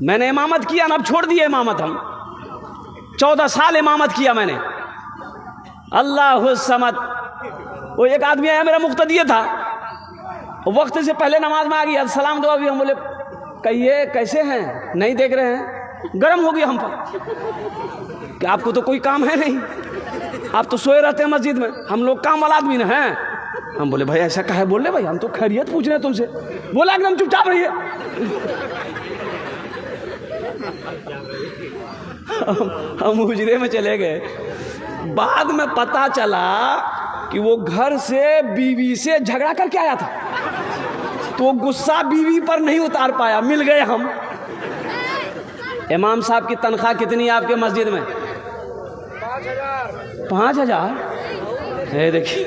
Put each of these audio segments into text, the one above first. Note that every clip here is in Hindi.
मैंने इमामत किया ना, अब छोड़ दिए इमामत। हम 14 साल इमामत किया मैंने। अल्लाह समद। वो एक आदमी आया, मेरा मुक्तदी था, वक्त से पहले नमाज में आ गया, सलाम दुआ भी। हम बोले कहिए कैसे हैं, नहीं देख रहे हैं, गर्म हो गया हम पर कि आपको तो कोई काम है नहीं, आप तो सोए रहते हैं मस्जिद में, हम लोग काम वाला आदमी ना हैं। हम बोले भाई ऐसा काहे बोल रहे भाई, हम तो खैरियत पूछ रहे हैं तुमसे। बोला एकदम चुपचाप रहिए। हम हुजरे में चले गए। बाद में पता चला कि वो घर से बीवी से झगड़ा करके आया था, तो गुस्सा बीवी पर नहीं उतार पाया, मिल गए हम। इमाम साहब की तनख्वाह कितनी है आपके मस्जिद में? 5,000। देखिए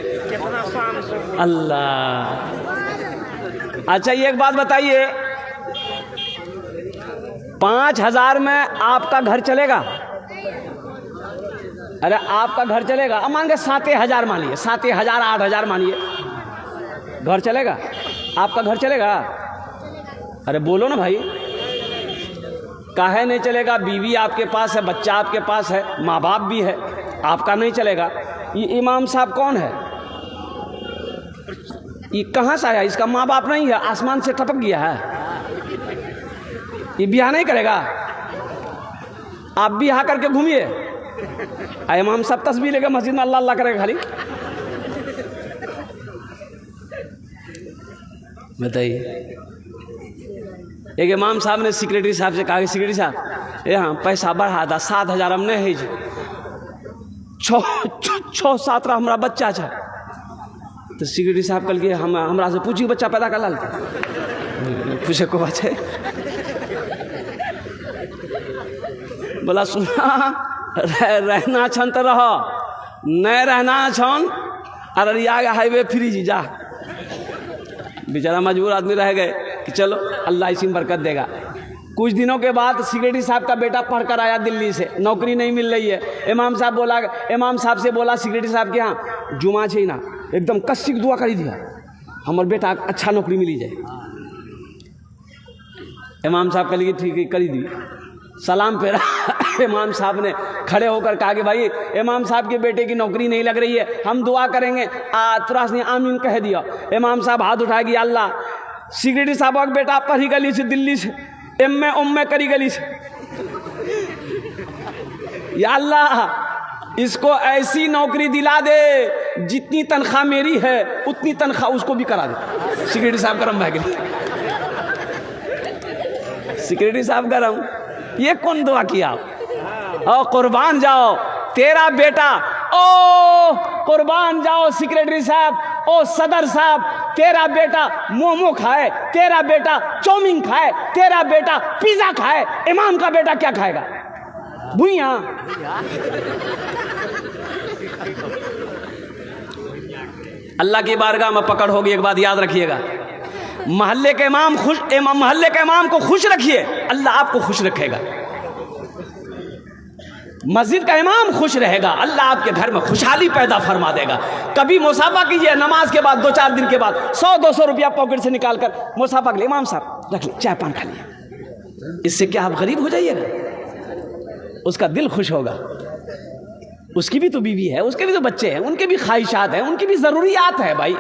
अल्लाह। अच्छा ये एक बात बताइए, 5,000 में आपका घर चलेगा? अरे आपका घर चलेगा? अब मान के 7,000 मानिए, 7,000 8,000 मानिए, घर चलेगा? आपका घर चलेगा? अरे बोलो ना भाई, काहे नहीं चलेगा? बीवी आपके पास है, बच्चा आपके पास है, माँ बाप भी है, आपका नहीं चलेगा। ये इमाम साहब कौन है? ये कहाँ से आया? इसका माँ बाप नहीं है, आसमान से टपक गया है। ये ब्याह नहीं करेगा? आप ब्याह करके घूमिए। इमाम साहब तस्बीह लेकर मस्जिद में अल्लाह अल्लाह करेगा खाली। बताइए। एक इमाम साहब ने सेक्रेटरी साहब से कहा कि सेक्रेटरी साहब यहाँ पैसा बढ़ा था, 7,000 हम नहीं है जी, 6-7 हमारा बच्चा है। तो सेक्रेटरी साहब कल के हमरा से पूछी बच्चा पैदा कर लाल पूछे को बात है। बोला सुना रहना छन तो रह, नहीं रहना छन अररिया के हाईवे फ्री जी जा। बेचारा मजबूर आदमी रह गए कि चलो अल्लाह इसी में बरकत देगा। कुछ दिनों के बाद सेक्रेटरी साहब का बेटा पढ़कर आया दिल्ली से, नौकरी नहीं मिल रही है। इमाम साहब से बोला सेक्रेटरी साहब के यहाँ जुमा छे ना, एकदम कस्सी के दुआ करी दिया हमारे बेटा अच्छा नौकरी मिली जाए। इमाम साहब कह लिए ठीक है करी दी। सलाम फेरा इमाम साहब ने खड़े होकर कहा कि भाई इमाम साहब के बेटे की नौकरी नहीं लग रही है, हम दुआ करेंगे। तुरंत ने आमीन कह दिया। इमाम साहब हाथ उठा कि अल्लाह सेक्रेटरी साहब का बेटा पढ़ी गली से दिल्ली से एम करी गली से, या अल्लाह इसको ऐसी नौकरी दिला दे जितनी तनख्वाह मेरी है उतनी तनख्वाह उसको भी करा दे। सेक्रेटरी साहब गरम भाग गए। सेक्रेटरी साहब गरम, ये कौन दुआ किया? ओ कुर्बान जाओ तेरा बेटा, ओ कुर्बान जाओ सेक्रेटरी साहब, ओ सदर साहब, तेरा बेटा मोमो खाए, तेरा बेटा चाउमीन खाए, तेरा बेटा पिज्जा खाए, इमाम का बेटा क्या खाएगा? भुइया। अल्लाह की बारगाह में पकड़ होगी। एक बात याद रखिएगा, मोहल्ले के इमाम को खुश रखिए, अल्लाह आपको खुश रखेगा। मस्जिद का इमाम खुश रहेगा, अल्लाह आपके घर में खुशहाली पैदा फरमा देगा। कभी मुसाफा कीजिए, नमाज के बाद 2-4 दिन के बाद 100-200 रुपया पॉकेट से निकाल कर मुसाफा के लिए इमाम साहब रख ले, चाय पान खा लिया। इससे क्या आप गरीब हो जाइएगा? उसका दिल खुश होगा। उसकी भी तो बीवी है, उसके भी तो बच्चे हैं, उनके भी ख्वाहिशात हैं, उनकी भी ज़रूरियात है भाई।